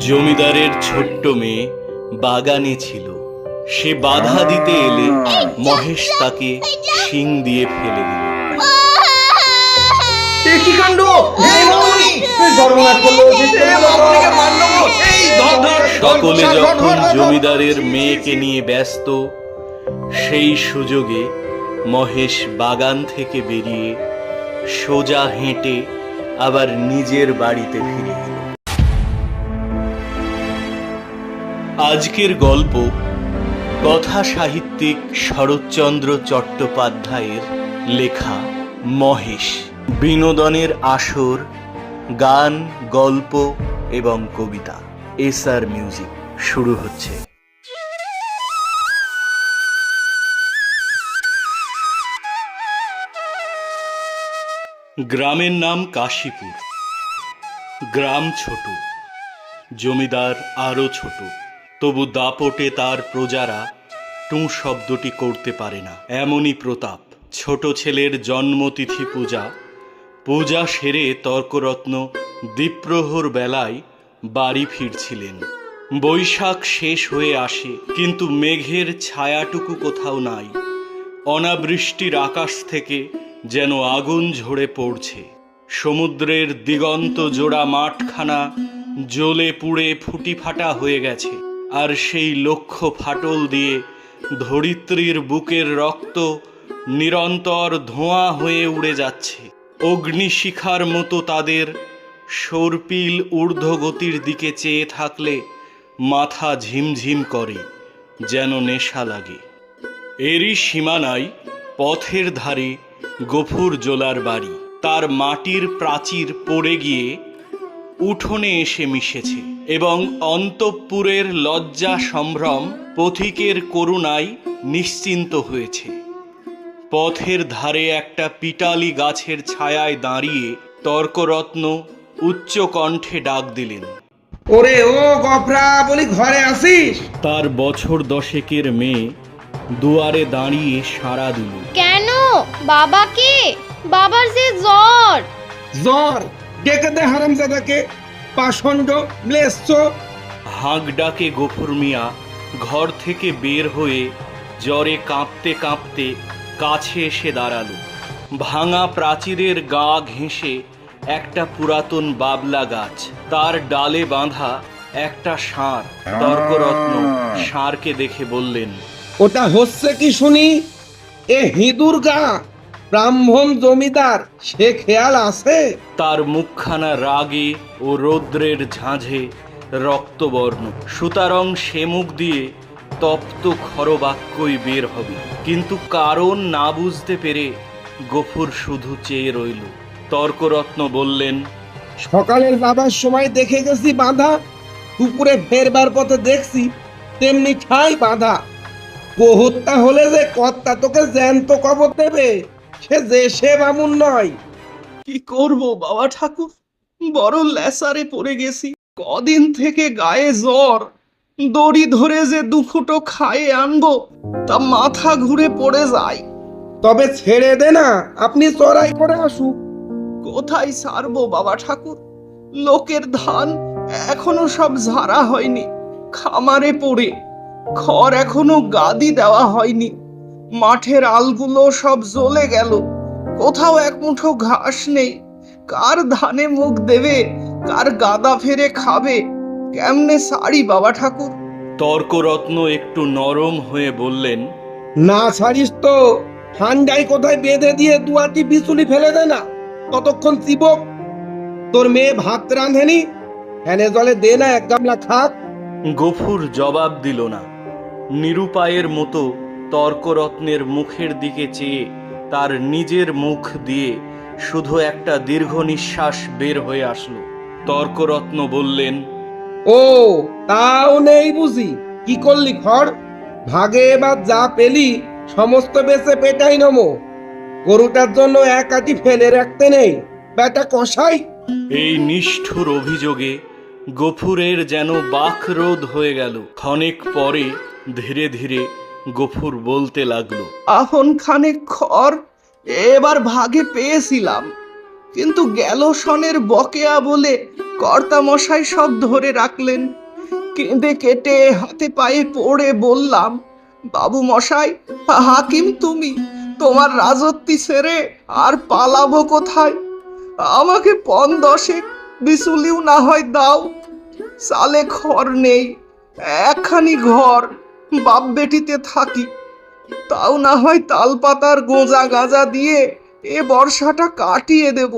জমিদারের ছোট্ট মেয়ে বাগানে ছিল। সে বাধা দিতে এলে মহেশ তাকে শিং দিয়ে ফেলে দিল। কি কাণ্ড! সকলে যখন জমিদারের মেয়েকে নিয়ে ব্যস্ত, সেই সুযোগে মহেশ বাগান থেকে বেরিয়ে সোজা হেঁটে আবার নিজের বাড়িতে ফিরে এল। আজকের গল্প কথা সাহিত্যিক শরৎচন্দ্র চট্টোপাধ্যায়ের লেখা মহেশ। বিনোদনের আসর, গান, গল্প এবং কবিতা। এসআর মিউজিক শুরু হচ্ছে। গ্রামের নাম কাশীপুর। গ্রাম ছোট, জমিদার আরো ছোট, তবু দাপটে তার প্রজারা টু শব্দটি করতে পারে না, এমনই প্রতাপ। ছোট ছেলের জন্মতিথি পূজা, পূজা সেরে তর্করত্ন দ্বীপ্রহর বেলায় বাড়ি ফিরছিলেন। বৈশাখ শেষ হয়ে আসে, কিন্তু মেঘের ছায়াটুকু কোথাও নাই। অনাবৃষ্টির আকাশ থেকে যেন আগুন ঝরে পড়ছে। সমুদ্রের দিগন্ত জোড়া মাঠখানা জ্বলে পুড়ে ফুটিফাটা হয়ে গেছে, আর সেই লক্ষ ফাটল দিয়ে ধরিত্রীর বুকের রক্ত নিরন্তর ধোঁয়া হয়ে উড়ে যাচ্ছে। অগ্নিশিখার মতো তাদের সর্পিল ঊর্ধ্বগতির দিকে চেয়ে থাকলে মাথা ঝিমঝিম করে, যেন নেশা লাগে। এরই সীমানায় পথের ধারে গফুর জোলার বাড়ি। তার মাটির প্রাচীর পড়ে গিয়ে উঠোনে এসে মিশেছে, এবং অন্তঃপুরের লজ্জা সম্ভ্রম পথিকের করুণায় নিশ্চিন্ত হয়েছে। পথের ধারে একটা পিটালি গাছের ছায়ায় দাঁড়িয়ে তর্করত্ন উচ্চ কণ্ঠে ডাক দিলেন, ওরে ও গফরা, বলি ঘরে আসিস? তার বছর দশেকের মেয়ে দুয়ারে দাঁড়িয়ে সাড়া দিল। কেন বাবাকে? বাবার যে জ্বর। জ্বর? ডেকে দে হারামজাদাকে, পাষণ্ড ম্লেচ্ছ। হাঁক ডাকে গফুর মিয়া ঘর থেকে বের হয়ে জ্বরে কাঁপতে কাঁপতে কাছে এসে দাঁড়ালো। ভাঙা প্রাচীরের গা ঘেঁষে একটা পুরাতন বাবলা গাছ, তার ডালে বাঁধা একটা ষাঁড়। তর্করত্ন ষাঁড়কে দেখে বললেন, ওটা হচ্ছে কি শুনি? এ হিঁদুর গা, ব্রাহ্মণ জমিদার, সে খেয়াল আছে? তার মুখখানা রাগে ও রৌদ্রের ঝাঁঝে রক্তবর্ণ, সুতরাং সে মুখ দিয়ে তপ্ত খরবাক্যই বের হবে। কিন্তু কারণ না বুঝতে পেরে গফুর শুধু চেয়ে রইল। তর্করত্ন বললেন, সকালের যাবার সময় দেখে গেছি বাঁধা, দুপুরে ফেরবার পথে দেখছি তেমনি ঠাই বাঁধা। হত্যা হলে যে কর্তা তোকে জ্যান্ত কবর দেবে, সে যে সে বামুন নয়। কি করব বাবা ঠাকুর, বড় ল্যাসারে পড়ে গেছি। কদিন থেকে গায়ে জ্বর, দড়ি ধরে যে দুফুটো খায়ে আনবো তা মাথা ঘুরে পড়ে যায়। তবে ছেড়ে দে না, আপনি চড়াই করে আসুক। কোথায় সারবো বাবা ঠাকুর? লোকের ধান এখনো সব ঝাড়া হয়নি, খামারে পড়ে। খড় এখনো গাদি দেওয়া হয়নি, মাঠের আলগুলো সব জ্বলে গেল, কোথাও এক মুঠো ঘাস নেই। কার ধানে মুখ দেবে, কার গাদা ফেরে খাবে, কেমনে সারি বাবা ঠাকুর? তর্করত্ন একটু নরম হয়ে বললেন, না ছাড়িস তো, ঠান্ডায় কোথায় বেঁধে দিয়ে দুয়াটি বিচুলি ফেলে দে না, ততক্ষণ চিবক। তোর মেয়ে ভাত রাঁধেনি, ফ্যানে জলে দে না এক গামলা খাক। গফুর জবাব দিল না। নিরুপায়ের মতো তর্করত্নের মুখের দিকে চেয়ে তার নিজের মুখ দিয়ে শুধু একটা দীর্ঘ নিঃশ্বাস বের হয়ে আসলো। তর্করত্ন বললেন, ও তাও নেই বুঝি? কি করলি খড়? ভাগে এবার যা পেলি সমস্ত বেচে পেটাই নমো। গরুটার জন্য এক আটি ফেলে রাখতে নেই, বেটা কষাই। এই নিষ্ঠুর অভিযোগে গফুরের যেন বাকরোধ হয়ে গেল। ক্ষণেক পরে ধীরে ধীরে গফুর বলতে লাগলো, আহন খানেক খড় এবার ভাগে পেয়েছিলাম, কিন্তু গেল সনের বকেয়া বলে কর্তা মশাই সব ধরে রাখলেন। কেঁদে কেটে হাতে পায়ে পড়ে বললাম, বাবু মশাই, হাকিম তুমি, তোমার রাজত্বি ছেড়ে আর পালাবো কোথায়? আমাকে 10 বিচুলিও না হয় দাও। চালে ঘর নেই, একখানি ঘর, বাপ বেটিতে থাকি, তাও না হয় তালপাতার গোঁজা গাঁজা দিয়ে এ বর্ষাটা কাটিয়ে দেব।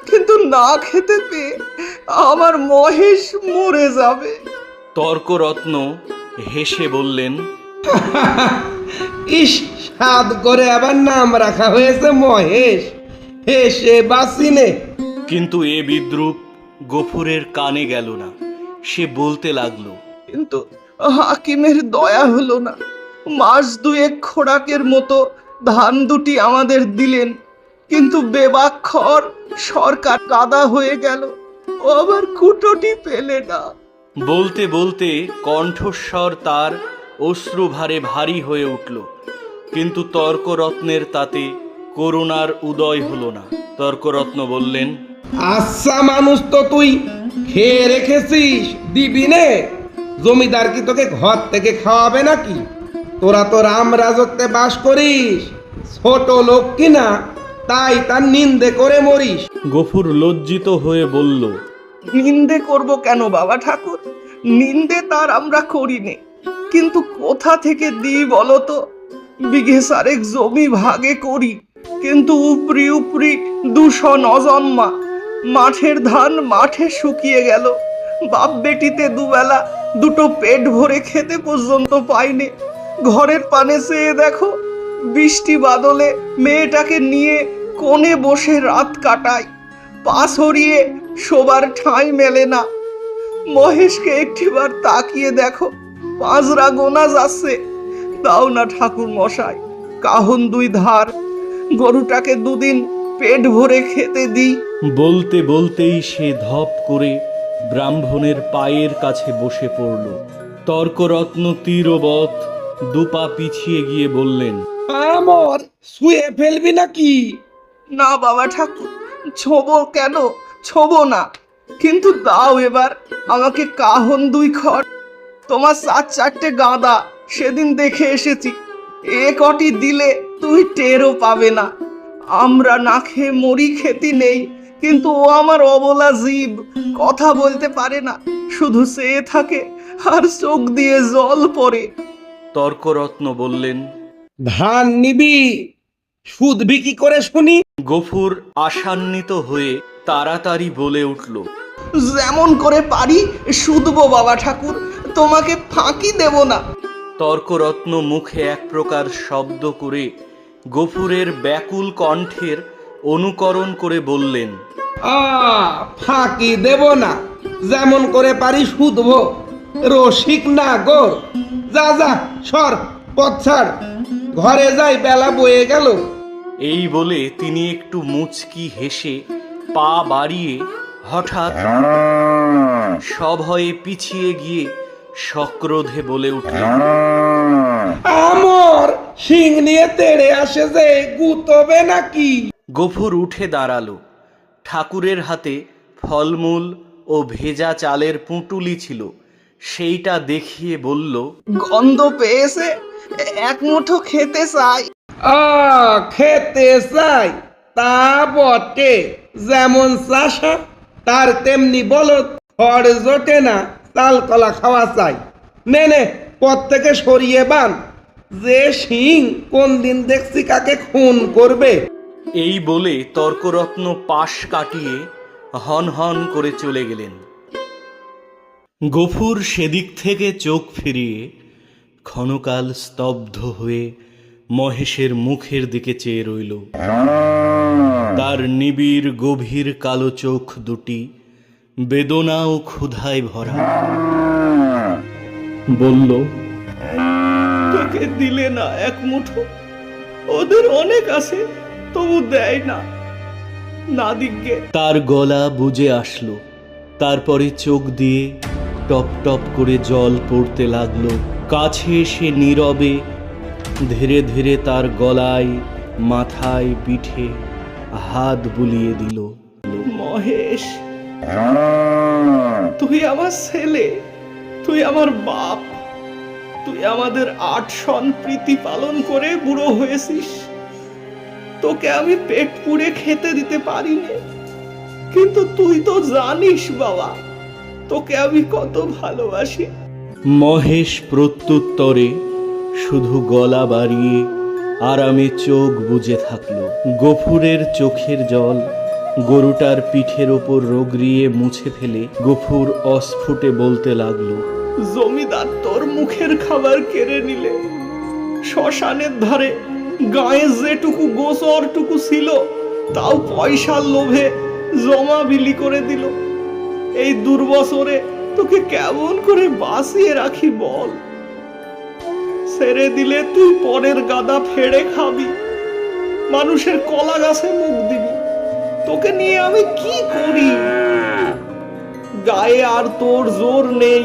কিন্তু না খেতে পেয়ে আমার মহেশ মরে যাবে। তর্করত্ন হেসে বললেন, ইস, সাদ করে আবার নাম রাখা হয়েছে মহেশ, হেসে বাঁচিনে। কিন্তু এ বিদ্রূপ গফুরের কানে গেল না। সে বলতে লাগলো, কিন্তু হাকিমের দয়া হলো না। মাস দুয়েক খোরাকের মতো ধান দুটি আমাদের দিলেন, কিন্তু বেবাক্ষর সরকার কাদা হয়ে গেল, ও আবার কুটোটি পেলে না। বলতে বলতে কণ্ঠস্বর তার অশ্রুভারে ভারী হয়ে উঠল। কিন্তু তর্করত্নের তাতে করুণার উদয় হলো না। তর্করত্ন বললেন, আচ্ছা মানুষ তো তুই, খেয়ে রেখেছিস, দিবি নে? জমিদার কি তোকে ঘর থেকে খাওয়াবে নাকি? তোরা তো রাম রাজত্বে বাস করিস, ছোট লোক কিনা, তাই তার নিন্দে করে মরিস। গফুর লজ্জিত হয়ে বলল, নিন্দে করব কেন বাবা ঠাকুর? নিন্দে তার আমরা করিনি, কিন্তু কোথা থেকে দিই বলো তো? বিঘে সারেক জমি ভাগে করি, কিন্তু উপরি উপরি 200 নজন্মা। মাঠের ধান মাঠে শুকিয়ে গেল, বাপ বেটিতে দুবেলা দুটো পেট ভরে খেতে পর্যন্ত পাইনি। ঘরের পানে চেয়ে দেখো, বৃষ্টি বাদলে মেয়েটাকে নিয়ে কোণে বসে রাত কাটাই, পা সরিয়ে শোবার ঠাঁই মেলে না। মহেশকে একটিবার তাকিয়ে দেখো, পাঁজরা গোনা যাচ্ছে। দাও না ঠাকুর মশাই, কাহন 2 ধার, গরুটাকে 2 দিন পেট ভরে খেতে দিই। বলতে বলতেই সে ধপ করে ব্রাহ্মণের পায়ের কাছে বসে পড়ল। তর্করত্ন তীরবৎ 2 পা পিছিয়ে গিয়ে বললেন, আমর শুয়ে ফেলবি নাকি? না বাবা ঠাকুর, ছোবো কেন? ছোবো না, কিন্তু দাও এবার আমাকে কাহন 2 খড়। তোমার 4-4টে গাঁদা সেদিন দেখে এসেছি, এ কটি দিলে তুই টেরও পাবে না। আমরা না খেয়ে মরি, খেতি নেই, কিন্তু ও আমার অবলা জীব, কথা বলতে পারে না, শুধু চেয়ে থাকে আর চোখ দিয়ে জল পড়ে। তর্করত্ন বললেন, ধান নিবি, সুদবি কি করে শুনি? গফুর আশান্বিত হয়ে তাড়াতাড়ি বলে উঠল, যেমন করে পারি শুধবো বাবা ঠাকুর, তোমাকে ফাঁকি দেব না। তর্করত্ন মুখে এক প্রকার শব্দ করে গফুরের ব্যাকুল কণ্ঠের অনুকরণ করে বললেন, ফাঁকি দেব না, যেমন করে পারি শুধবো। রসিক না গো, যা যা, সর, পথ ছাড়, ঘরে যাই, বেলা বয়ে গেল। এই বলে তিনি একটু মুচকি হেসে পা বাড়িয়ে হঠাৎ সভয়ে পিছিয়ে গিয়ে সক্রোধে বলে উঠলেন, আমর শিং নিয়ে তেড়ে আসে যে, গুতবে নাকি? গফুর উঠে দাঁড়ালো। ঠাকুরের হাতে ফলমূল ও ভেজা চালের পুঁটুলি ছিল, সেইটা দেখিয়ে বলল, গন্ধ পেয়েছে, এক মুঠো খেতে চাই। খেতে চাই তা বটে, যেমন চাষা তার তেমনি বলদ, খড় জোটে না, চাল কলা খাওয়া চাই। নে নে, পথ থেকে সরিয়ে বান, যে সিং কোন দিন দেখছি কাকে খুন করবে। এই বলে তর্করত্ন পাশ কাটিয়ে হন হন করে চলে গেলেন। গফুর সেদিক থেকে চোখ ফিরিয়ে ক্ষণকাল স্তব্ধ হয়ে মহেশের মুখের দিকে চেয়ে রইল। তার নিবিড় গভীর কালো চোখ দুটি বেদনা ও ক্ষুধায় ভরা। বলল, তোকে দিলে না এক মুঠো, ওদের অনেক আছে, তবু দেয় না, না দিগ্গে। তার গলা বুজে আসলো। তারপরে চোখ দিয়ে টপ টপ করে জল পড়তে লাগলো। কাছে এসে নীরবে ধীরে ধীরে তার গলায়, মাথায়, পিঠে হাত বুলিয়ে দিল। মহেশ, তুই আমার ছেলে, তুই আমার বাপ, তুই আমাদের 8 সন প্রীতি পালন করে বুড়ো হয়েছিস। তোকে আমি পেট পুড়ে খেতে দিতে পারিনি, কিন্তু তুই তো জানিস বাবা, তোকে আমি কত ভালোবাসি। মহেশ প্রত্যুত্তরে শুধু গলা বাড়িয়ে আরামে চোখ বুজে থাকলো। গফুরের চোখের জল গরুটার পিঠের ওপর রগড়িয়ে মুছে ফেলে গফুর অস্ফুটে বলতে লাগলো, জমিদার তোর মুখের খাবার কেড়ে নিলে, শ্মশানের ধারে গায়ে যেটুকু গোসরটুকু ছিল তাও পয়সার লোভে জমা বিলি করে দিল। এই দুর্বছরে তোকে কেমন করে বাঁচিয়ে রাখি বল? ছেড়ে দিলে তুই পরের গাদা ফেড়ে খাবি, মানুষের কলা গাছে মুখ দিবি। তোকে নিয়ে আমি কি করি? গায়ে আর তোর জোর নেই,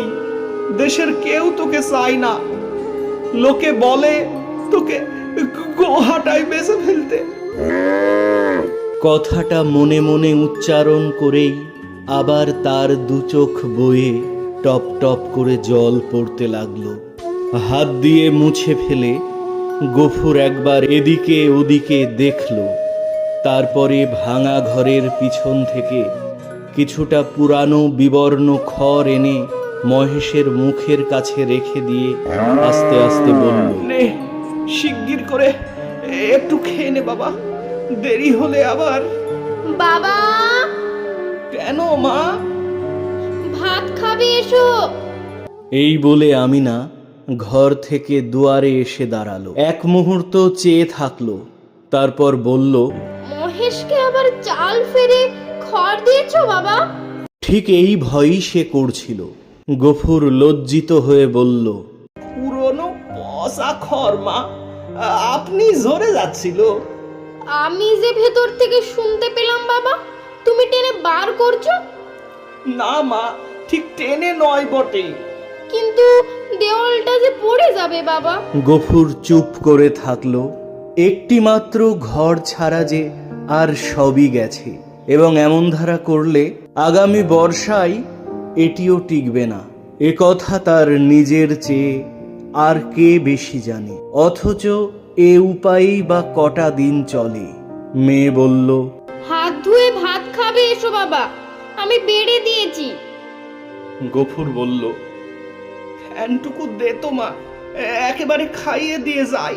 দেশের কেউ তোকে চায় না। লোকে বলে তোকে গোহাটায় বেঁচে ফেলতে। কথাটা মনে মনে উচ্চারণ করেই আবার তার দু চোখ বয়ে টপ টপ করে জল পড়তে লাগলো। হাত দিয়ে মুছে ফেলে গফুর একবার এদিকে ওদিকে দেখলো। তারপরে ভাঙা ঘরের পিছন থেকে কিছুটা পুরানো বিবর্ণ খড় এনে মহেশের মুখের কাছে রেখে দিয়ে আস্তে আস্তে বলল, নে শিগগির করে একটু খেয়ে নে বাবা, দেরি হলে আবার। বাবা, কেন মা? ভাত খাবি এসো। এই বলে আমিনা ঘর থেকে দুয়ারে এসে দাঁড়ালো। এক মুহূর্ত চেয়ে থাকলো, তারপর বলল, মহেশকে আবার চাল ফেরে খড় দিয়েছো বাবা? ঠিক এই ভয়ই সে করছিল। গফুর লজ্জিত হয়ে বলল, পুরনো পচা খড় মা, আপনি ঝরে যাচ্ছিল। আমি যে ভেতর থেকে শুনতে পেলাম বাবা, তুমি টেনে বার করছো। না মা, ঠিক টেনে নয় বটে। কিন্তু দেওয়ালটা যে পড়ে যাবে বাবা। গফুর চুপ করে থাকলো। একটি মাত্র ঘর ছাড়া যে আর সবই গেছে, এবং এমন ধারা করলে আগামী বর্ষায় এটিও টিকবে না। এ কথা তার নিজের চেয়ে আর কে বেশি জানে। অথচ এ উপায়েই বা কটা দিন চলে। মেয়ে বলল, হাত ধুয়ে ভাত খাবে এসো বাবা, আমি বেড়ে দিয়েছি। গফুর বলল, ফ্যানটুকু দে তো মা, একেবারে খাইয়ে দিয়ে যাই।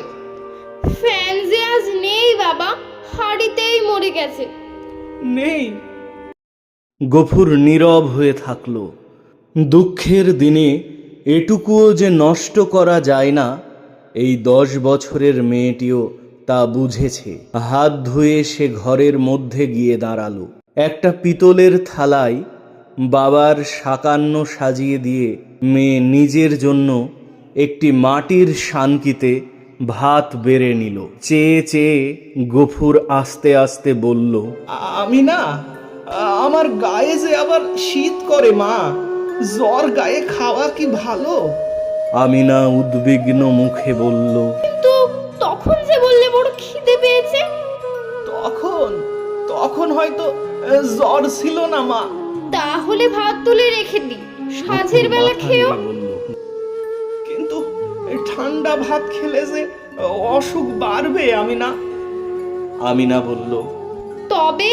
ফ্যান যে আজ নেই বাবা, হাড়িতেই মরে গেছে। নেই? গফুর নীরব হয়ে থাকলো। দুঃখের দিনে এটুকুও যে নষ্ট করা যায় না, এই 10 বছরের মেয়েটিও তা বুঝেছে। হাত ধুয়ে সে ঘরের মধ্যে গিয়ে দাঁড়ালো। একটা পিতলের থালায় বাবার সাকান্ন সাজিয়ে দিয়ে মেয়ে নিজের জন্য একটি মাটির শানকিতে ভাত বেড়ে নিল। চেয়ে চেয়ে গফুর আস্তে আস্তে বলল, আমি না, আমার গায়ে যে আবার শীত করে মা, জ্বর গায়ে খাওয়া কি ভালো? আমিনা উদ্বিগ্ন মুখে বলল, কিন্তু তখন যে বললে বড় খিদে পেয়েছে। তখন তখন হয়তো জ্বর ছিল না মা। তাহলে ভাত তুলে রেখে দি, সাঁঝের বেলা মাথা খেও। নেড়ে বলল, কিন্তু এই ঠান্ডা ভাত খেলে যে অসুখ বাড়বে আমিনা বলল। তবে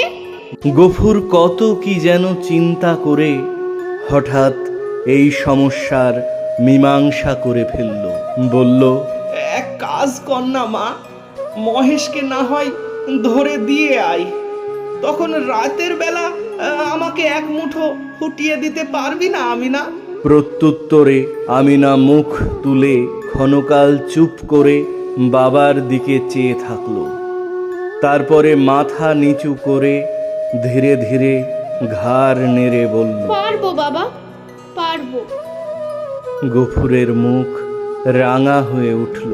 গফুর কত কি যেন চিন্তা করে হঠাৎ এই সমস্যার মীমাংসা করে ফেলল। বলল, এক কাজ কর না মা, মহেশকে না হয় ধরে দিয়ে আয়। তখন রাতের বেলা আমাকে এক মুঠো ফুটিয়ে দিতে পারবি না আমিনা? প্রত্যুত্তরে আমিনা মুখ তুলে ক্ষণকাল চুপ করে বাবার দিকে চেয়ে থাকল। তারপরে মাথা নিচু করে ধীরে ধীরে ঘাড় নেড়ে বলল, পারবো বাবা, পারবো। গফুরের মুখ রাঙা হয়ে উঠল।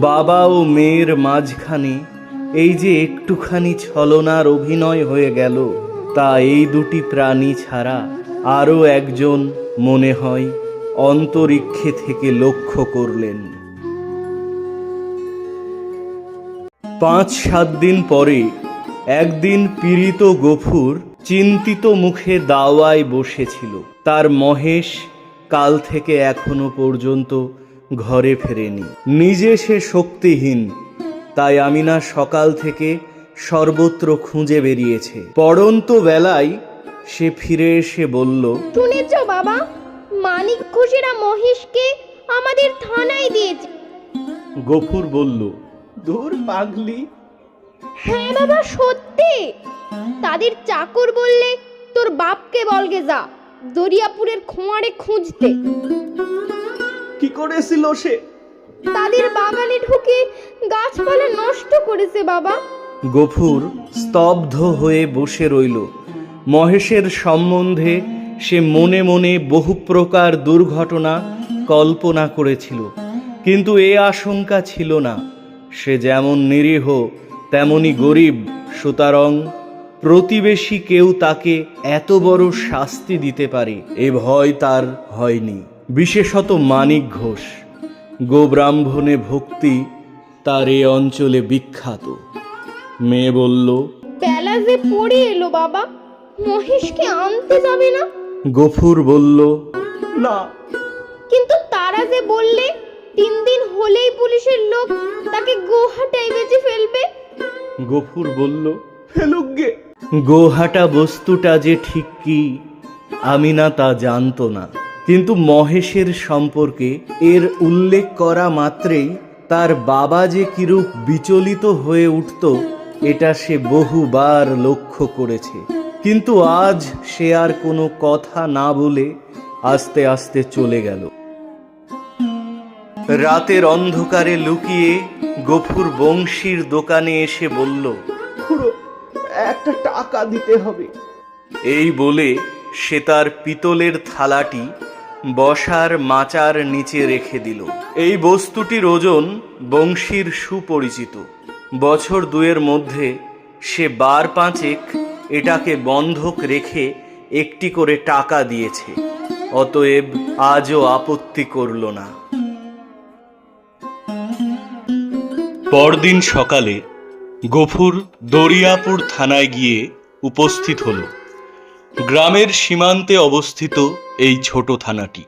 বাবা ও মেয়ের মাঝখানে এই যে একটুখানি ছলনার অভিনয় হয়ে গেল, তা এই দুটি প্রাণী ছাড়া আরও একজন মনে হয় অন্তরিক্ষে থেকে লক্ষ্য করলেন। 5-7 দিন পরে একদিন পীড়িত গফুর চিন্তিত মুখে দাওয়ায় বসেছিল। তার মহেশ কাল থেকে এখনো পর্যন্ত ঘরে ফেরেনি। নিজে সে শক্তিহীন, তাই আমিনা সকাল থেকে সর্বত্র খুঁজে বেরিয়েছে। পড়ন্ত বেলায় সে ফিরে এসে বলল, শুনেছ বাবা, মানিক ঘোষেরা মহেশকে আমাদের থানায় দিয়েছে। গফুর বলল, দূর পাগলি। হ্যাঁ বাবা, সত্যি। তাদের চাকর বললে তোর বাপকে বলগে যা দরিয়াপুরের খোঁয়ারে খুঁজতে। কি করেছিল সে? তাদের বাগানে ঢুকে গাছপালা নষ্ট করেছে বাবা। গফুর স্তব্ধ হয়ে বসে রইল। মহেশের সম্বন্ধে সে মনে মনে বহু প্রকার দুর্ঘটনা কল্পনা করেছিল, কিন্তু এ আশঙ্কা ছিল না সে যেমন নিরীহ তেমনি গরিব, সুতরাং প্রতিবেশী কেউ তাকে এত বড় শাস্তি দিতে পারে এ ভয় তার হয়নি। বিশেষত মানিক ঘোষ, গোব্রাহ্মণে ভক্তি তার এ অঞ্চলে বিখ্যাত। মেয়ে বলল, বেলা যে পড়ে এলো বাবা, মহেশকে আনতে যাবে না? গফুর বলল, না। কিন্তু তারা যে বললে 3 দিন হলেই পুলিশের লোক তাকে গোহাটায় বেঁচে ফেলবে। গফুর বলল, ফেলুক গে। গোহাটা বস্তুটা যে ঠিক কি আমিনা তা জানতো না, কিন্তু মহেশের সম্পর্কে এর উল্লেখ করা মাত্রেই তার বাবা যে কিরূপ বিচলিত হয়ে উঠত এটা সে বহুবার লক্ষ্য করেছে। কিন্তু আজ সে আর কোনো কথা না বলে আস্তে আস্তে চলে গেল। রাতের অন্ধকারে লুকিয়ে গফুর বংশীর দোকানে এসে বলল, খুড়ো, একটা টাকা দিতে হবে। এই বলে সে তার পিতলের থালাটি বসার মাচার নিচে রেখে দিল। এই বস্তুটির ওজন বংশীর সুপরিচিত। বছর 2 মধ্যে সে 5 এটাকে বন্ধক রেখে একটি করে টাকা দিয়েছে, অতএব আজও আপত্তি করল না। পরদিন সকালে গফুর দরিয়াপুর থানায় গিয়ে উপস্থিত হল। গ্রামের সীমান্তে অবস্থিত এই ছোট থানাটি।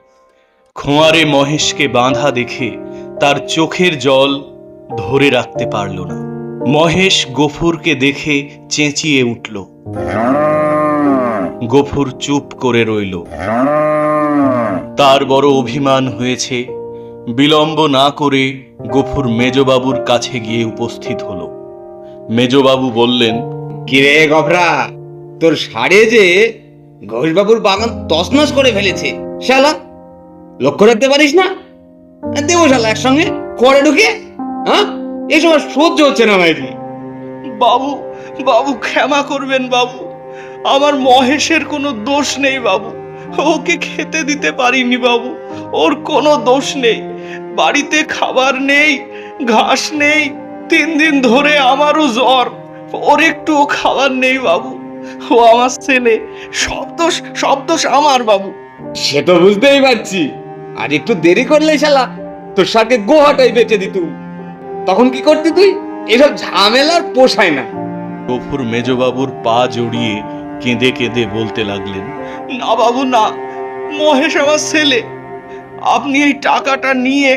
খোঁয়ারে মহেশকে বাঁধা দেখে তার চোখের জল ধরে রাখতে পারল না। মহেশ গফুরকে দেখে চেঁচিয়ে উঠল। গফুর চুপ করে রইল। তার বড় অভিমান হয়েছে। বিলম্ব না করে গফুর মেজবাবুর কাছে গিয়ে উপস্থিত হল। মেজবাবু বললেন, কিরে গফরা, তোর সাড়ে যে ঘোষবাবুর বাগান তছনছ করে ফেলেছে শালা, লক্ষ্য রাখতে পারিস না? দেবো শালা একসঙ্গে করে ঢুকে। হ্যাঁ, এসব আর সহ্য হচ্ছে না ভাইরি। বাবু, বাবু ক্ষমা করবেন বাবু, আমার মহেশের কোনো দোষ নেই বাবু। ওকে খেতে দিতে পারিনি বাবু, ওর কোনো দোষ নেই। বাড়িতে খাবার নেই, ঘাস নেই, 3 দিন ধরে আমারও জ্বর, ওর একটুও খাবার নেই বাবু। ও আমার ছেলে, সব দোষ আমার বাবু। সে তো বুঝতেই পারছি, আর একটু দেরি করলে শালা তোর সাথে গোহাটাই বেঁচে দিতুম। তখন কি করতি তুই? এসব ঝামেলার পোষায় না। গফুর মেজবাবুর পা জড়িয়ে কেঁদে কেঁদে বলতে লাগলেন, না বাবু না, মহেশ আমার ছেলে। আপনি এই টাকাটা নিয়ে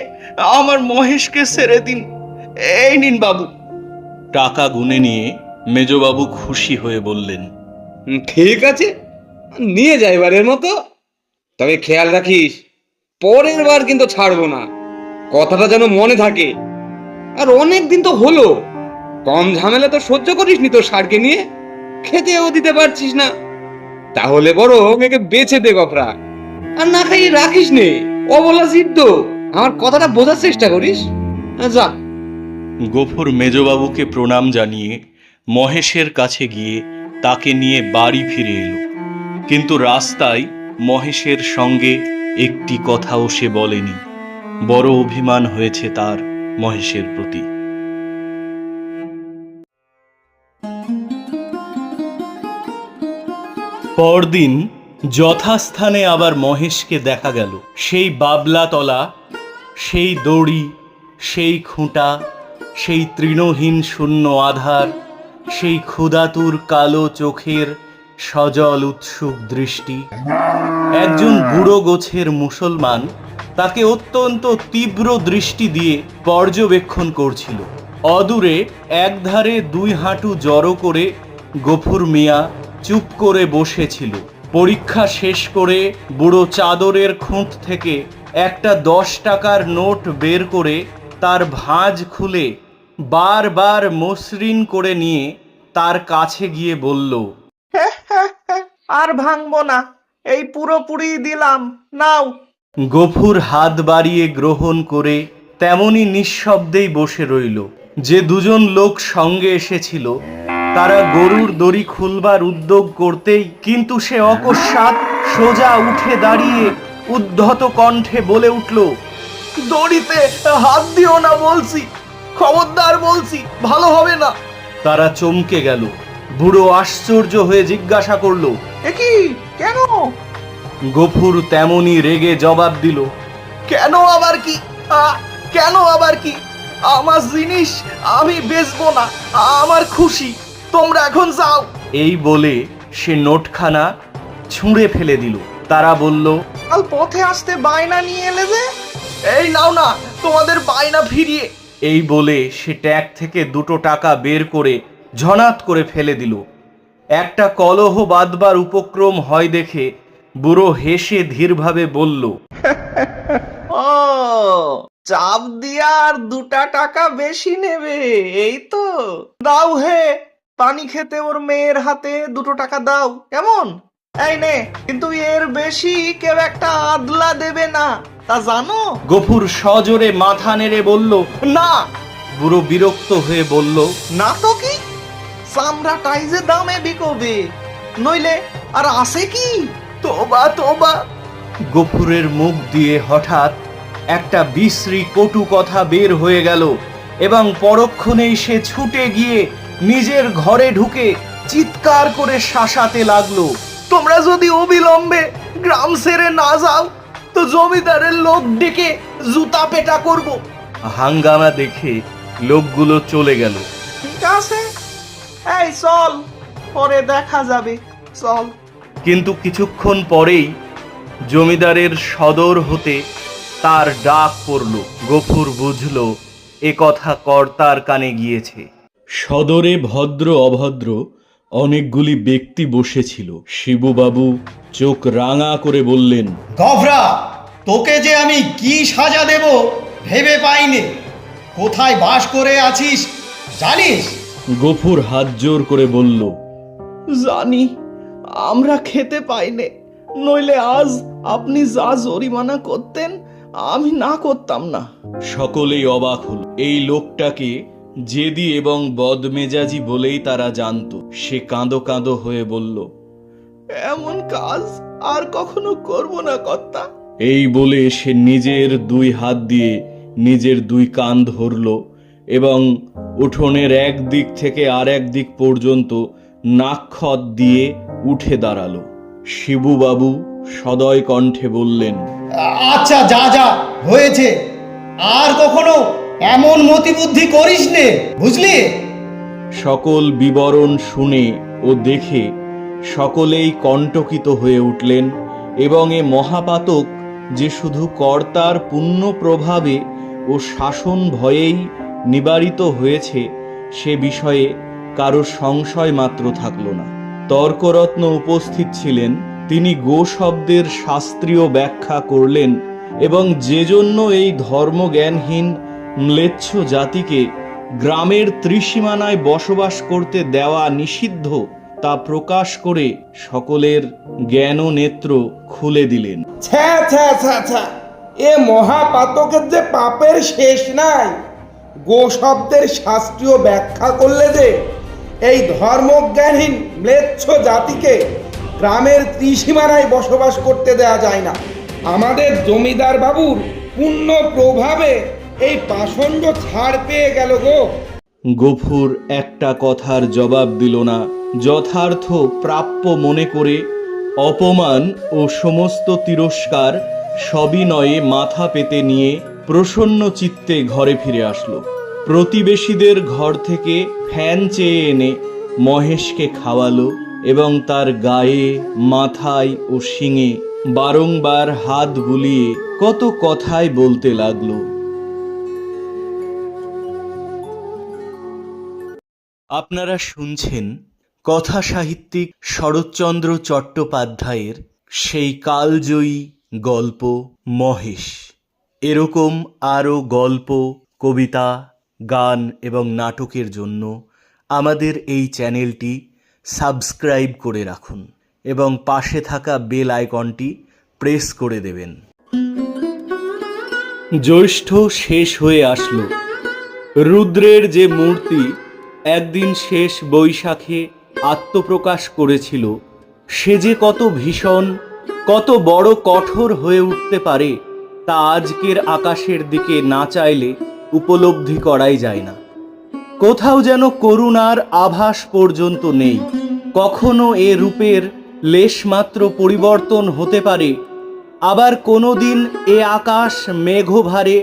আমার মহেশকে ছেড়ে দিন। এই নিন বাবু। টাকা গুনে নিয়ে মেজবাবু খুশি হয়ে বললেন, ঠিক আছে, নিয়ে যা এবারের মতো। তবে খেয়াল রাখিস, পরের বার কিন্তু ছাড়বো না, কথাটা যেন মনে থাকে। আর অনেক দিন তো হলো, কম ঝামেলা তো সহ্য করিসনি তোর ষাঁড়কে নিয়ে, খেতেও দিতে পারছিস না। তাহলে বড় মেয়েকে বেঁচে দে গফরা, আর না খাইয়ে রাখিস নে। অবলা সিদ্ধ, আমার কথাটা বোঝার চেষ্টা করিস। যা। গফুর মেজবাবুকে প্রণাম জানিয়ে মহেশের কাছে গিয়ে তাকে নিয়ে বাড়ি ফিরে এলো। কিন্তু রাস্তায় মহেশের সঙ্গে একটি কথাও সে বলেনি। বড় অভিমান হয়েছে তার মহেশের প্রতি। পরদিন যথাস্থানে আবার মহেশকে দেখা গেল। সেই বাবলাতলা, সেই দড়ি, সেই খুঁটা, সেই তৃণহীন শূন্য আধার, সেই ক্ষুধাতুর কালো চোখের সজল উৎসুক দৃষ্টি। একজন বুড়ো গোছের মুসলমান তাকে অত্যন্ত তীব্র দৃষ্টি দিয়ে পর্যবেক্ষণ করছিল। অদূরে একধারে দুই হাঁটু জড়ো করে গফুর মিয়া চুপ করে বসেছিল। পরীক্ষা শেষ করে বুড়ো চাদরের খুঁট থেকে একটা 10 টাকার নোট বের করে তার ভাঁজ খুলে বারবার মসৃণ করে নিয়ে তার কাছে গিয়ে বলল, আর ভাঙবো না, এই পুরোপুরি দিলাম, নাও। গফুর হাত বাড়িয়ে গ্রহণ করে তেমনি নিঃশব্দেই বসে রইল। যে দুজন লোক সঙ্গে এসেছিল তারা গরুর দড়ি খুলবার উদ্যোগ করতেই কিন্তু সে অকস্মাৎ সোজা উঠে দাঁড়িয়ে উদ্ধত কণ্ঠে বলে উঠল, দড়িতে হাত দিও না বলছি, খবরদার বলছি, ভালো হবে না। তারা চমকে গেল। বুড়ো আশ্চর্য হয়ে জিজ্ঞাসা করলো, এ কি, কেন? গফুর তেমনি রেগে জবাব দিল, কেন আবার কি? কেন আবার কি? আমার জিনিস আমি বেচবো না, আমার খুশি, তোমরা এখন যাও। এই বলে সে নোটখানা ছুঁড়ে ফেলে দিল। তারা বলল, কাল পথে আসতে বায়না নিয়ে এলে যে, এই নাও না তোমাদের বায়না ফিরিয়ে। এই বলে সে ট্যাগ থেকে 2 টাকা বের করে ঝনাত করে ফেলে দিল। একটা কলহ বাঁধবার উপক্রম হয় দেখে বুড়ো হেসে ধীরভাবে বলল, ও, চাপ দিয়া আর 2 টাকা বেশি নেবে, এই তো? দাও হে, পানি খেতে ওর মেয়ের হাতে 2 টাকা দাও, কেমন? এই নে, কিন্তু এর বেশি কেউ একটা আদলা দেবে না, তা জানো? গফুর সজোরে মাথা নেড়ে বলল, না। বুড়ো বিরক্ত হয়ে বলল, না তো কি, চামড়াটাই যে দামে বিকবে, নইলে আর আসে কি? তোবা তোবা। গফুরের মুখ দিয়ে হঠাৎ একটা বিশ্রী কটু কথা বের হয়ে গেল এবং পরক্ষণেই সে ছুটে গিয়ে নিজের ঘরে ঢুকে চিৎকার করে শাসাতে লাগলো, তোমরা যদি অবিলম্বে গ্রাম ছেড়ে না যাও তো জমিদারের লোক ডেকে জুতা পেটা করব। হাঙ্গামা দেখে লোকগুলো চলে গেল। ঠিক আছে, এই চল, পরে দেখা যাবে, চল। কিন্তু কিছুক্ষণ পরেই জমিদারের সদর হতে তার ডাক পড়ল। গফুর বুঝল এ কথা কর্তার কানে গিয়েছে। সদরে ভদ্র অভদ্র অনেকগুলি ব্যক্তি বসেছিল। শিবুবাবু চোখ রাঙা করে বললেন, গভরা, তোকে যে আমি কি সাজা দেব ভেবে পাইনি। কোথায় বাস করে আছিস জানিস? গফুর হাত জোর করে বলল, জানি, আমরা খেতে পাইনে, নইলে আজ আপনি যা জরিমানা করতেন আমি না করতাম না। সকলেই অবাক হল। এই লোকটাকে জেদি এবং বদমেজাজি বলেই তারা জানত। সে কাঁদো কাঁদো হয়ে বলল, এমন কাজ আর কখনো করব না কর্তা। এই বলে সে নিজের 2 হাত দিয়ে নিজের 2 কান ধরল এবং উঠোনের এক দিক থেকে আর এক দিক পর্যন্ত নাক্ষত দিয়ে উঠে দাঁড়ালো। শিবুবাবু সদয় কণ্ঠে বললেন, আচ্ছা, যা যা হয়েছে, আর কখনো এমন মতিবুদ্ধি করিস নে, বুঝলি? সকল বিবরণ শুনে ও দেখে সকলেই কণ্টকিত হয়ে উঠলেন এবং এ মহাপাতক যে শুধু কর্তার পুণ্য প্রভাবে ও শাসন ভয়েই নিবারিত হয়েছে সে বিষয়ে কারো সংশয় মাত্র থাকল না। তর্করত্ন উপস্থিত ছিলেন। তিনি গো শব্দের শাস্ত্রীয় ব্যাখ্যা করলেন এবং যে জন্য এই ধর্মজ্ঞানহীন ম্লেচ্ছ জাতিকে গ্রামের ত্রিসীমানায় বসবাস করতে দেওয়া নিষিদ্ধ তা প্রকাশ করে সকলের জ্ঞান নেত্র খুলে দিলেন। ছ্যা ছ্যা ছ্যা ছ্যা, এ মহাপাতকের যে পাপের শেষ নাই। গো শব্দের শাস্ত্রীয় ব্যাখ্যা করলে যে এই ধর্মজ্ঞানহীন ম্লেচ্ছ জাতিকে গ্রামের ত্রিসীমানায় বসবাস করতে দেয়া যায় না। আমাদের জমিদার বাবুর পুণ্য প্রভাবে এই পাষণ্ড ছাড় পেয়ে গেল গো। গফুর একটা কথার জবাব দিল না। যথার্থ প্রাপ্য মনে করে অপমান ও সমস্ত তিরস্কার সবিনয়ে মাথা পেতে নিয়ে প্রসন্ন চিত্তে ঘরে ফিরে আসলো। প্রতিবেশীদের ঘর থেকে ফ্যান চেয়ে এনে মহেশকে খাওয়ালো এবং তার গায়ে, মাথায় ও শিঙে বারংবার হাত বুলিয়ে কত কথাই বলতে লাগলো। আপনারা শুনছেন কথা সাহিত্যিক শরৎচন্দ্র চট্টোপাধ্যায়ের সেই কালজয়ী গল্প মহেশ। এরকম আরও গল্প, কবিতা, গান এবং নাটকের জন্য আমাদের এই চ্যানেলটি সাবস্ক্রাইব করে রাখুন এবং পাশে থাকা বেল আইকনটি প্রেস করে দেবেন। জ্যৈষ্ঠ শেষ হয়ে আসলো। রুদ্রের যে মূর্তি একদিন শেষ বৈশাখে আত্মপ্রকাশ করেছিল, সে যে কত ভীষণ, কত বড় কঠোর হয়ে উঠতে পারে তা আজকের আকাশের দিকে না চাইলে উপলব্ধি করাই যায় না। কোথাও যেন করুণার আভাস পর্যন্ত নেই। কখনো এ রূপের লেশমাত্র পরিবর্তন হতে পারে, আবার কোনো দিন এ আকাশ মেঘভারে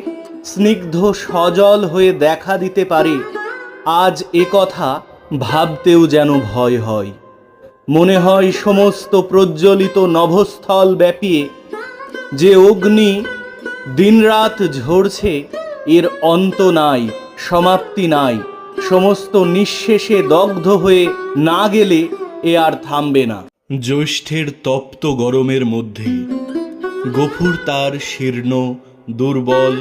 স্নিগ্ধ সজল হয়ে দেখা দিতে পারে। আজ এ কথা ভাবতেও যেন ভয় হয়। মনে হয় সমস্ত প্রজ্বলিত নভস্থল ব্যাপিয়ে যে অগ্নি দিনরাত ঝরছে, এর অন্ত নাই, সমাপ্তি নাই। সমস্ত নিঃশেষে দগ্ধ হয়ে না গেলে এ আর থামবে না। জ্যৈষ্ঠের তপ্ত গরমের মধ্যে গফুর তার শীর্ণ, দুর্বল,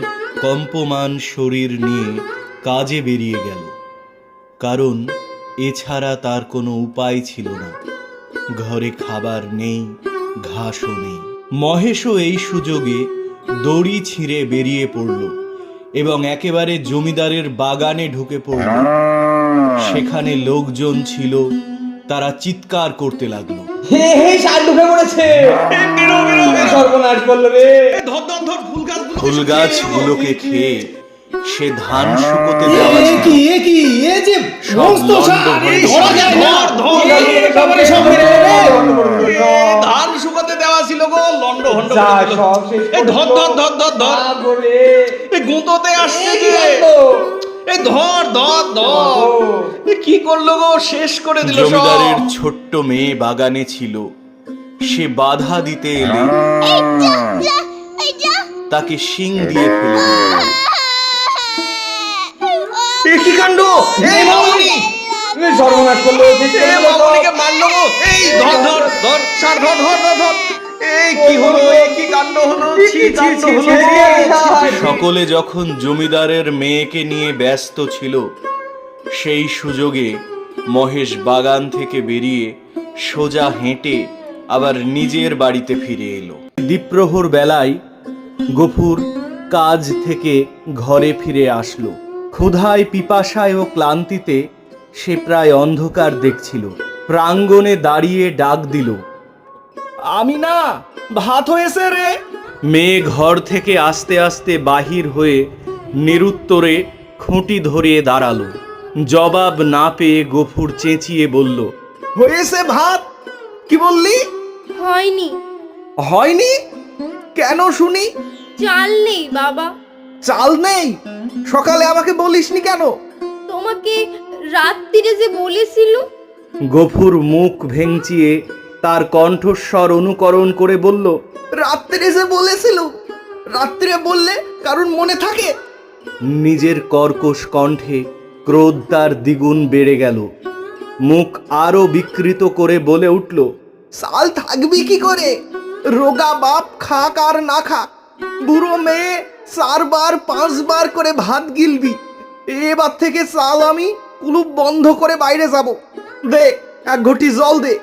কম্পমান শরীর নিয়ে কাজে বেরিয়ে গেল, কারণ এছাড়া তার কোনো উপায় ছিল না। ঘরে খাবার নেই, ঘাসও নেই। মহেশও এই সুযোগে দড়ি ছিঁড়ে বেরিয়ে পড়ল এবং একেবারে জমিদারের বাগানে ঢুকে পড়ল। সেখানে লোকজন ছিল, তারা চিৎকার করতে লাগলো, হে হে, ষাট ঢুকে পড়েছে, সর্বনাশ করলো রে। ফুল গাছগুলোকে খেয়ে সে ধান শুকোতে দেওয়া ছিল। সব লন্ড হয়ে ধান শুকাতে দেওয়া ছিল গো, লন্ড ভন্ড ধর ধর ধর ধর ধর, এই গুঁতোতে আসছে যে, এই ধর ধর ধর, কি করলো গো, শেষ করে দিল সব। জমিদারের ছোট্ট মেয়ে বাগানে ছিল, সে বাধা দিতে এলে তাকে শিং দিয়ে ফেলে দিল। কি কাণ্ড, এই মামুনি, সর্বনাশ করলো, মামুনিকে মারলো গো, এই ধর ধর ধর, সার ধর ধর ধর ধর, এই কি হলো, এই কি কাণ্ড হলো, ছি কাণ্ড হলো। সকলে যখন জমিদারের মেয়েকে নিয়ে ব্যস্ত ছিল, সেই সুযোগে মহেশ বাগান থেকে বেরিয়ে সোজা হেঁটে আবার নিজের বাড়িতে ফিরে এলো। দ্বীপ্রহর বেলায় গফুর কাজ থেকে ঘরে ফিরে আসলো। ক্ষুধায়, পিপাসায় ও ক্লান্তিতে সে প্রায় অন্ধকার দেখছিল। প্রাঙ্গণে দাঁড়িয়ে ডাক দিল, আমি না, ভাত হয়েছে রে। মেয়ে ঘর থেকে আস্তে আস্তে বাহির হয়ে নিরুত্তরে খুঁটি ধরিয়ে দাঁড়ালো। জবাব না পেয়ে গফুর চেঁচিয়ে বলল, হয়েছে ভাত? কি বললি? হয়নি। হয়নি? কেন শুনি? চাল নেই বাবা। চাল নেই? সকালে আমাকে বলিসনি কেন? তোমাকে রাত্রিরে যে বলেছিল। গফুর মুখ ভেঙচিয়ে তার কণ্ঠস্বর অনুকরণ করে বলল, রাত্রে যে বলেছিল? রাত্রে বললে কারণ মনে থাকে? নিজের কর্কশ কণ্ঠে ক্রোধ তার দ্বিগুণ বেড়ে গেল। মুখ আরো বিকৃত করে বলে উঠল, চাল থাকবি কি করে? রোগা বাপ খাক আর না খাক, বুড়ো মেয়ে 4 বার 5 বার করে ভাত গিলবি। এবার থেকে চাল আমি কুলুপ বন্ধ করে বাইরে যাব। দে 1 ঘটি জল দে,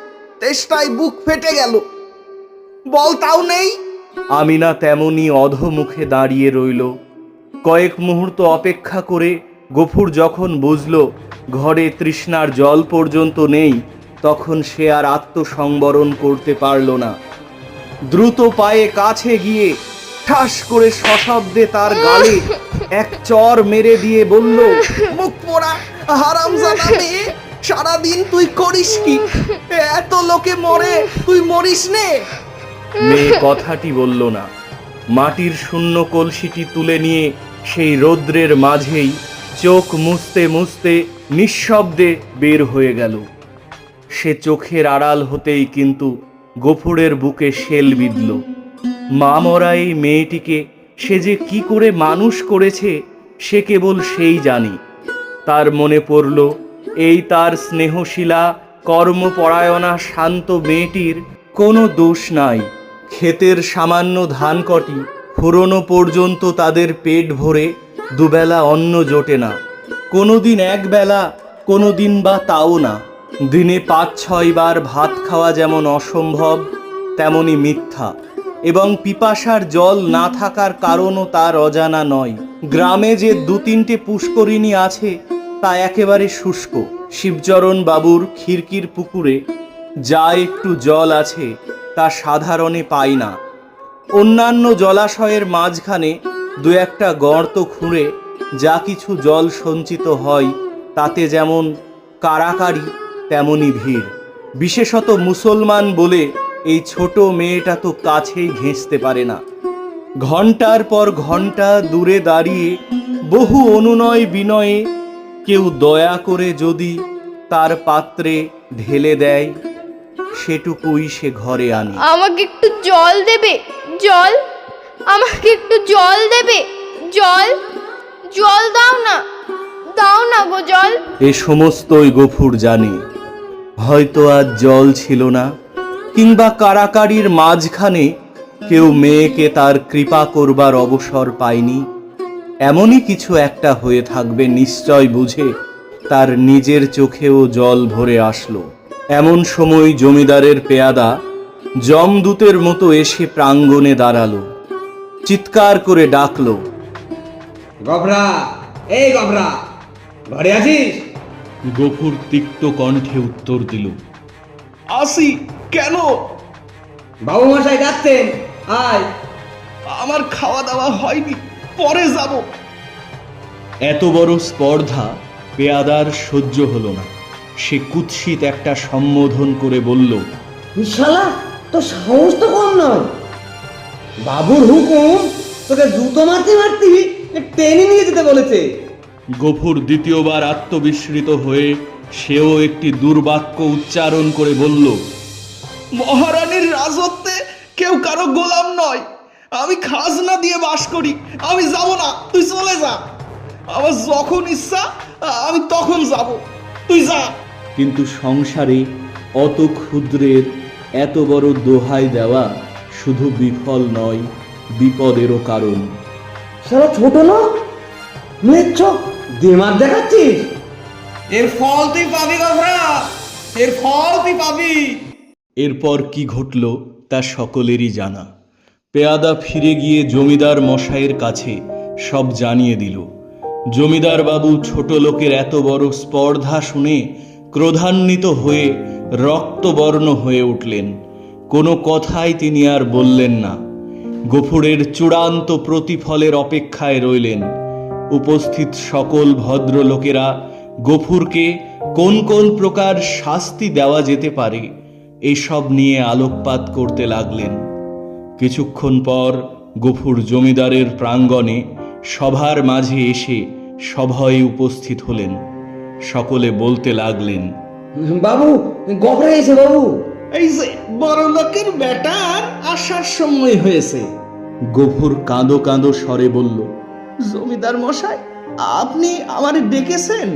তেষ্টায় বুক ফেটে গেল। বল তাও নেই? আমিনা তেমনি অধমুখে দাঁড়িয়ে রইল। কয়েক মুহূর্ত অপেক্ষা করে গফুর যখন বুঝল ঘরে তৃষ্ণার জল পর্যন্ত নেই, তখন সে আর আত্মসংবরণ করতে পারল না। দ্রুত পায়ে কাছে গিয়ে ঠাস করে সশব্দে তার গালে এক চর মেরে দিয়ে বলল, মুখ পোড়া হারামজাদা মেয়ে, সারাদিন তুই করিস কি? এত লোকে মরে, তুই মরিস নে? মেয়ে কথাটি বলল না। মাটির শূন্য কলসিটি তুলে নিয়ে সেই রৌদ্রের মাঝেই চোখ মুছতে মুছতে নিঃশব্দে বের হয়ে গেল। সে চোখের আড়াল হতেই কিন্তু গফুরের বুকে শেল বিঁধল। মা মরা এই মেয়েটিকে সে যে কি করে মানুষ করেছে সে কেবল সেই জানি। তার মনে পড়ল এই তার স্নেহশীলা কর্মপরায়ণা শান্ত মেয়েটির কোনো দোষ নাই। ক্ষেতের সামান্য ধান কটি ফুরোনো পর্যন্ত তাদের পেট ভরে দুবেলা অন্ন জোটে না, কোনোদিন একবেলা, কোনোদিন বা তাও না। দিনে ৫-৬ বার ভাত খাওয়া যেমন অসম্ভব তেমনি মিথ্যা, এবং পিপাসার জল না থাকার কারণও তার অজানা নয়। গ্রামে যে ২-৩টে পুষ্করিণী আছে তা একেবারে শুষ্ক। শিবচরণ বাবুর খিড়কির পুকুরে যা একটু জল আছে তা সাধারণে পাই না। অন্যান্য জলাশয়ের মাঝখানে ২-১টা গর্ত খুঁড়ে যা কিছু জল সঞ্চিত হয় তাতে যেমন কাড়াকাড়ি তেমনি ভিড়। বিশেষত মুসলমান বলে এই ছোট মেয়েটা তো কাছেই ঘেঁষতে পারে না। ঘন্টার পর ঘন্টা দূরে দাঁড়িয়ে বহু অনুনয় বিনয়ে কেউ দয়া করে যদি তার পাত্রে ঢেলে দেয় সেটুকুই সে ঘরে আনে। আমাকে একটু জল দেবে? জল, আমাকে একটু জল দেবে? জল, জল দাও না, দাও না গো জল। এ সমস্তই গফুর জানে। হয়তো আজ জল ছিল না, কিংবা কাড়াকাড়ির মাঝখানে কেউ মেয়েকে তার কৃপা করবার অবসর পায়নি, এমনই কিছু একটা হয়ে থাকবে নিশ্চয় বুঝে তার নিজের চোখেও জল ভরে আসলো। এমন সময় জমিদারের পেয়াদা যমদূতের মতো এসে প্রাঙ্গণে দাঁড়ালো, চিৎকার করে ডাকলো, গবরা, এই গবরা, ঘরে আছিস? গফুর তিক্ত কণ্ঠে উত্তর দিল, আসি। কেন? বাবু মশাই ডাকতেন, আয়। আমার খাওয়া দাওয়া হয়নি, পরে যাব। এত বড় স্পর্ধা পেয়াদার সহ্য হলো না। সে কুৎসিত একটা সম্বোধন করে বলল, শালা, তো সাহস তো কম নয়। বাবুর হুকুম, তোকে জুতো মারতে মারতে টেনে নিয়ে যেতে বলেছে। গফুর দ্বিতীয়বার আত্মবিস্মৃত হয়ে সেও একটি দুর্বাক্য উচ্চারণ করে বলল, মহারানীর রাজত্বে কেউ কারো গোলাম নয়। আমি খাজনা দিয়ে বাস করি। আমি যাব না, তুই চলে যা। আমার যখন ইচ্ছা আমি তখন যাব, তুই যা। কিন্তু সংসারে অত ক্ষুদ্রের এত বড় দোহাই দেওয়া শুধু বিফল নয়, বিপদেরও কারণ। শালা ছোট না, মেচ্ছ দেমার দেখাচ্ছিস। এর ফল তুই পাবি গবরা, এর ফল তুই পাবি। এরপর কি ঘটল তা সকলেরই জানা। পেয়াদা ফিরে গিয়ে জমিদার মশাইয়ের কাছে সব জানিয়ে দিল। জমিদার বাবু ছোট লোকের এত বড় স্পর্ধা শুনে ক্রোধান্বিত হয়ে রক্তবর্ণ হয়ে উঠলেন। কোনো কথাই তিনি আর বললেন না। গফুরের চূড়ান্ত প্রতিফলের অপেক্ষায় রইলেন। উপস্থিত সকল ভদ্রলোকেরা গফুরকে কোন কোন প্রকার শাস্তি দেওয়া যেতে পারে এইসব নিয়ে আলোকপাত করতে লাগলেন। কিছুক্ষণ পর গফুর জমিদারের প্রাঙ্গণে সভার মাঝে এসে সভয়ে উপস্থিত হলেন। সকলে বলতে লাগলেন, বাবু, গবরা এসে বাবু। এই যে বড় লোকের বেটার আসার সময় হয়েছে। গফুর কাঁদো কাঁদো স্বরে বলল, জমিদার মশাই, আপনি আমারে ডেকেছেন?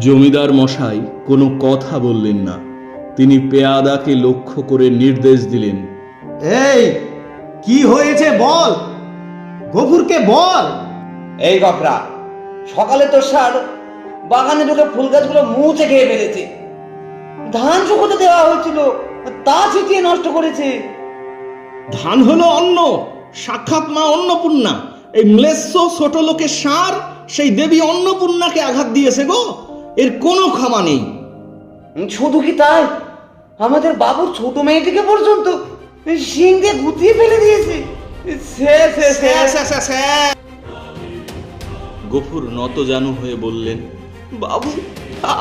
জমিদার মশাই কোনো কথা বললেন না। তিনি পেয়াদাকে লক্ষ্য করে নির্দেশ দিলেন, এই কি হয়েছে বল, গফুরকে বল। এই গবরা, সকালে তোর ষাঁড় বাগানে ঢুকে ফুল গাছগুলো মুছে খেয়ে ফেলেছে। ধান শুকোতে দেওয়া হয়েছিল, তা ছিটিয়ে নষ্ট করেছে। ধান হলো অন্ন, সাক্ষাৎ মা অন্নপূর্ণা। এই ম্লেচ্ছ ছোট লোকের ষাঁড় সেই দেবী অন্নপূর্ণাকে আঘাত দিয়েছে গো। এর কোনো ক্ষমা নেই। শুধু কি তাই, আমাদের বাবুর ছোট মেয়েটিকে পর্যন্ত শিং দিয়ে গুতিয়ে ফেলে দিয়েছে। গফুর নতজানু হয়ে বললেন, বাবু,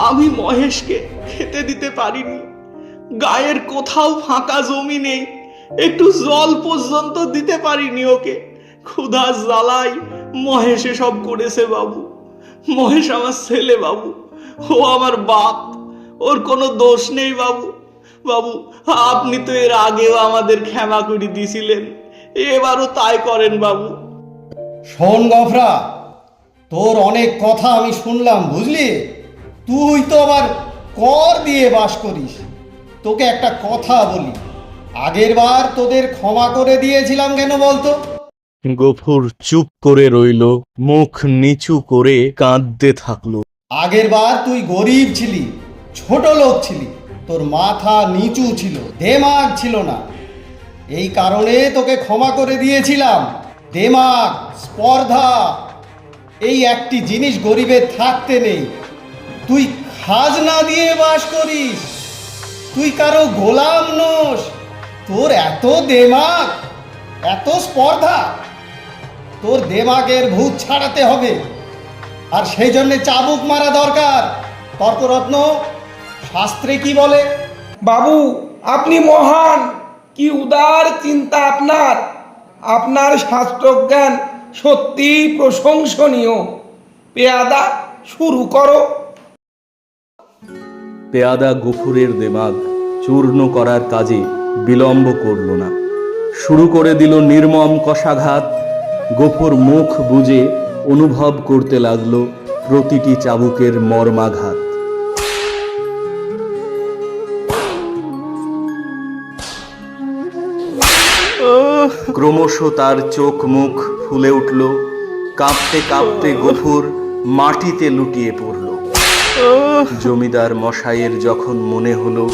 আমি মহেশকে খেতে দিতে পারিনি। গায়ের কোথাও ফাঁকা জমি নেই, একটু জল পর্যন্ত দিতে পারিনি ওকে। ক্ষুধা জ্বালাই মহেশে সব করেছে বাবু। মহেশ আমার ছেলে বাবু, ও আমার বাপ। ও ওর কোনো দোষ নেই বাবু। বাবু, আপনি তো এর আগেও আমাদের ক্ষমা করে দিয়েছিলেন, এবারও তাই করেন বাবু। শোন গফরা, তোর অনেক কথা আমি শুনলাম, বুঝলি? তুই তো আবার কর দিয়ে বাস করিস। তোকে একটা কথা বলি, আগের বার তোদের ক্ষমা করে দিয়েছিলাম কেন বলতো? গফুর চুপ করে রইল, মুখ নিচু করে কাঁদতে থাকলো। আগের বার তুই গরিব ছিলি, ছোট লোক ছিলি, তোর মাথা নিচু ছিল, দেমাগ ছিল না। এই কারণে তোকে ক্ষমা করে দিয়েছিলাম। দেমাগ, স্পর্ধা, এই একটি জিনিস গরিবের থাকতে নেই। তুই খাজনা দিয়ে বাস করিস, তুই কারো গোলাম নোস। তোর এত দেমাগ, এত স্পর্ধা, তোর দেমাগের ভূত ছাড়াতে হবে। আর সেই জন্যে চাবুক মারা দরকার। তর্করত্ন, শাস্ত্রে কি বলে? বাবু, আপনি মহান, কি উদার চিন্তা আপনার। আপনার শাস্ত্রজ্ঞান সত্যি প্রশংসনীয়। পেয়াদা, শুরু করো। পেয়াদা গফুরের দেমাগ চূর্ণ করার কাজে বিলম্ব করল না, শুরু করে দিল নির্মম কষাঘাত। গফুর মুখ বুজে অনুভব করতে লাগলো প্রতিটি চাবুকের মর্মাঘাত। ক্রমশ তার চোখ মুখ ফুলে উঠল, কাঁপতে কাঁপতে গফুর মাটিতে লুটিয়ে পড়ল। জমিদার মশাইয়ের যখন মনে হলো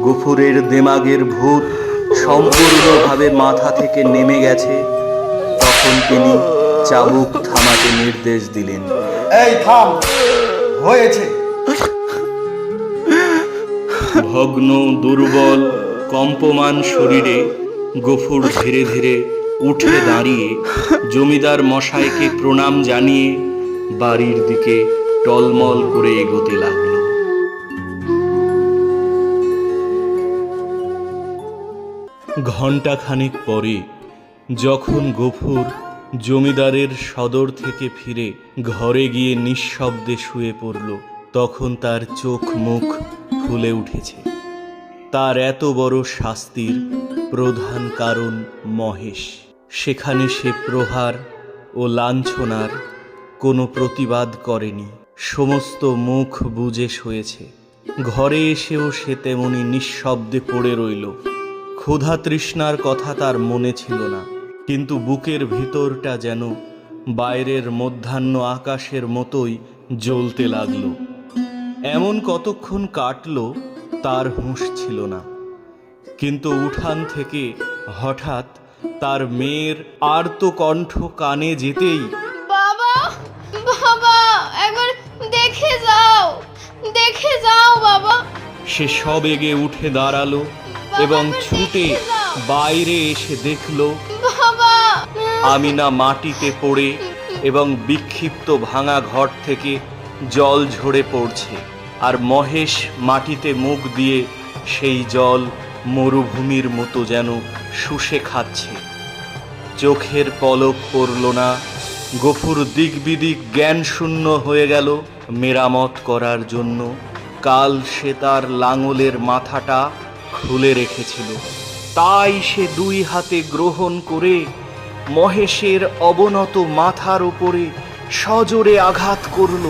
গফুরের দেমাগের ভূত সম্পূর্ণভাবে মাথা থেকে নেমে গেছে, তখন তিনি চাবুক থামাতে নির্দেশ দিলেন। এই থাম, হয়েছে। ভগ্ন, দুর্বল, কম্পমান শরীরে গফুর ধীরে ধীরে উঠে দাঁড়িয়ে জমিদার মশাইকে প্রণাম জানিয়ে বাড়ির দিকে টলমল করে এগোতে লাগলো। ঘণ্টাখানেক পরে যখন গফুর জমিদারের সদর থেকে ফিরে ঘরে গিয়ে নিঃশব্দে শুয়ে পড়ল, তখন তার চোখ মুখ ফুলে উঠেছে। তার এত বড় শাস্তির প্রধান কারণ মহেশ। সেখানে সে প্রহার ও লাঞ্ছনার কোনো প্রতিবাদ করেনি, সমস্ত মুখ বুজে শুয়েছে। ঘরে এসেও সে তেমনি নিঃশব্দে পড়ে রইল। ক্ষুধা তৃষ্ণার কথা তার মনে ছিল না, কিন্তু বুকের ভিতরটা যেন বাইরের মধ্যাহ্ন আকাশের মতোই জ্বলতে লাগলো। এমন কতক্ষণ কাটল তার হুঁশ ছিল না, কিন্তু উঠান থেকে হঠাৎ তার মেয়ের আর্ত কণ্ঠ কানে যেতেই, বাবা, বাবা, একবার দেখে যাও, দেখে যাও বাবা। সে সবেগে উঠে দাঁড়ালো এবং ছুটে বাইরে এসে দেখল বাবা, আমিনা মাটিতে পড়ে এবং বিক্ষিপ্ত ভাঙা ঘর থেকে জল ঝরে পড়ছে, আর মহেশ মাটিতে মুখ দিয়ে সেই জল মরুভূমির মতো যেন শুষে খাচ্ছে। চোখের পলক পড়ল না। গফুর দিক বিদিক জ্ঞান শূন্য হয়ে গেল। মেরামত করার জন্য কাল সে তার লাঙলের মাথাটা খুলে রেখেছিল, তাই সে দুই হাতে গ্রহণ করে মহেশের অবনত মাথার উপরে সজোরে আঘাত করল।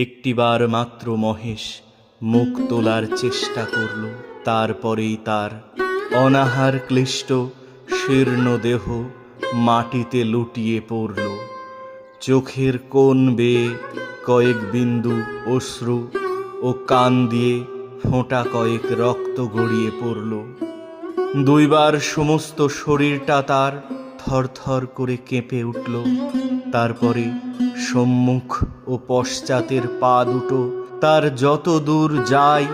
একটিবার মাত্র মহেশ মুখ তোলার চেষ্টা করল, তারপরেই তার অনাহার ক্লিষ্ট শীর্ণ দেহ মাটিতে লুটিয়ে পড়ল। চোখের কোণ বেয়ে কয়েক বিন্দু অশ্রু ও কান দিয়ে ফোঁটা কয়েক রক্ত গড়িয়ে পড়ল। দুইবার সমস্ত শরীরটা তার থরথর করে কেঁপে উঠল। তারপরে সম্মুখ ও পশ্চাতের পা দুটো তার যত দূর যায়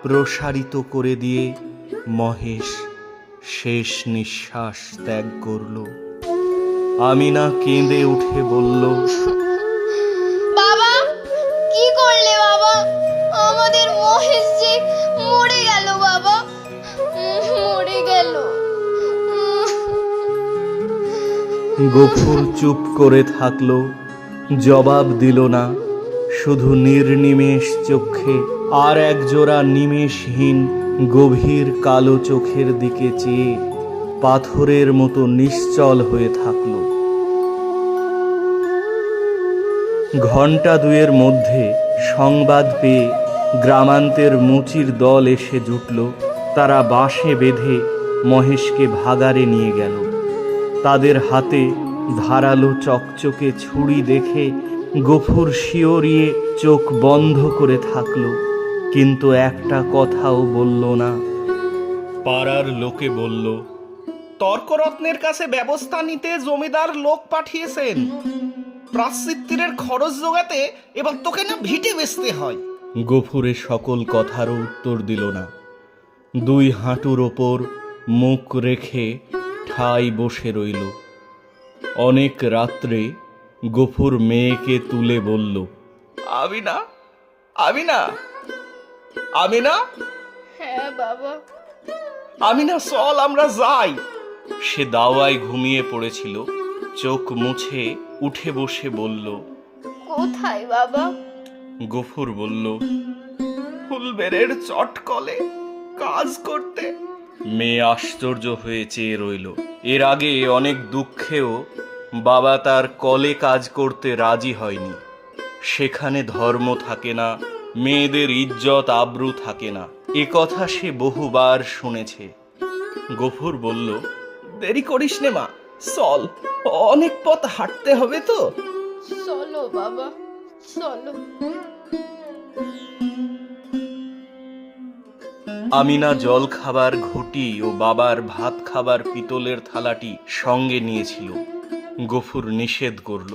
প্রসারিত করে দিয়ে মহেশ শেষ নিঃশ্বাস ত্যাগ করল। আমিনা কেঁদে উঠে বলল, বাবা, কি করলে বাবা? আমাদের মহেশ যে মরে গেল বাবা, মরে গেল। গফুর চুপ করে থাকলো। জবাব দিল না, শুধু নির্নিমেষ চক্ষে আর একজোড়া নিমেষহীন গভীর কালো চোখের দিকে চেয়ে পাথরের মতো নিশ্চল হয়ে থাকল। ঘণ্টা দুয়ের মধ্যে সংবাদ পেয়ে গ্রামান্তের মুচির দল এসে জুটল। তারা বাঁশে বেঁধে মহেশকে ভাগাড়ে নিয়ে গেল। তাদের হাতে ধারালো চকচকে ছুরি দেখে গফুর শিওরিয়ে চোখ বন্ধ করে থাকল, কিন্তু একটা কথাও বলল না। পাড়ার লোকে বলল, তর্করত্নের কাছে ব্যবস্থা নিতে জমিদার লোক পাঠিয়েছেন। প্রাশ্চিত্যের খরচ জোগাতে এবার তোকে না ভিটে বেচতে হয়। গফুরে সকল কথারও উত্তর দিল না। দুই হাঁটুর ওপর মুখ রেখে ঠাই বসে রইল। অনেক রাত্রে গফুর মেয়েকে তুলে বলল, আমিনা, আমিনা, আমিনা, হ্যাঁ বাবা। আমিনা, চল আমরা যাই। সে দাওয়ায় ঘুমিয়ে পড়েছিল। চোখ মুছে উঠে বসে বলল, কোথায় বাবা? গফুর বলল, ফুলবেড়ের চটকলে কাজ করতে। মেয়ে আশ্চর্য হয়ে চেয়ে রইল। এর আগে অনেক দুঃখেও বাবা তার কলে কাজ করতে রাজি হয়নি। সেখানে ধর্ম থাকে না, মেয়েদের ইজ্জত আবরু থাকে না, এ কথা সে বহুবার শুনেছে। গফুর বলল, দেরি করিস নে মা, চল, অনেক পথ হাঁটতে হবে তো। চলো বাবা, চলো। আমিনা জল খাবার ঘটি ও বাবার ভাত খাবার পিতলের থালাটি সঙ্গে নিয়েছিল। গফুর নিষেধ করল,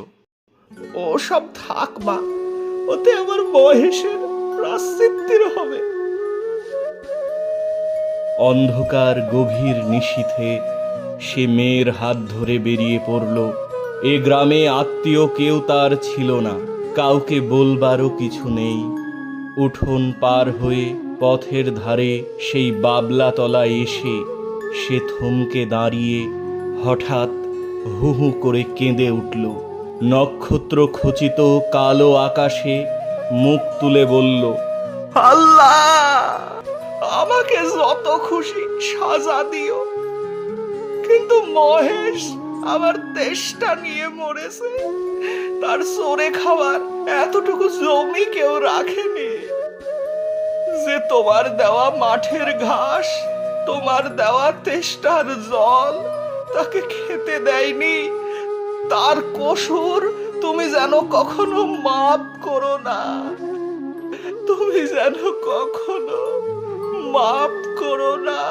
ও সব থাক মা, ওতে আমার মহেশের প্রাশ্চিত্যের হবে। অন্ধকার গভীর নিশীথে সে মেয়ের হাত ধরে বেরিয়ে পড়ল। এ গ্রামে আত্মীয় কেউ তার ছিল না, কাউকে বলবারও কিছু নেই। উঠোন পার হয়ে পথের ধারে সেই বাবলাতলায় এসে সে থমকে দাঁড়িয়ে হঠাৎ হু হু করে কেঁদে উঠল। নক্ষত্র খচিত কালো আকাশে মুখ তুলে বলল, আল্লাহ, আমাকে যত খুশি সাজা দিও, কিন্তু মহেশ আমার তেষ্টা নিয়ে মরেছে। তার চোরে খাবার এতটুকু জমি কেউ রাখেনি। যে তোমার দেওয়া মাঠের ঘাস, তোমার দেওয়া তেষ্টার জল তাকে খেতে দেয়নি, তার কসুর তুমি যেন কখনো মাপ করো না। তুমি যেন কখনো মাপ করো না।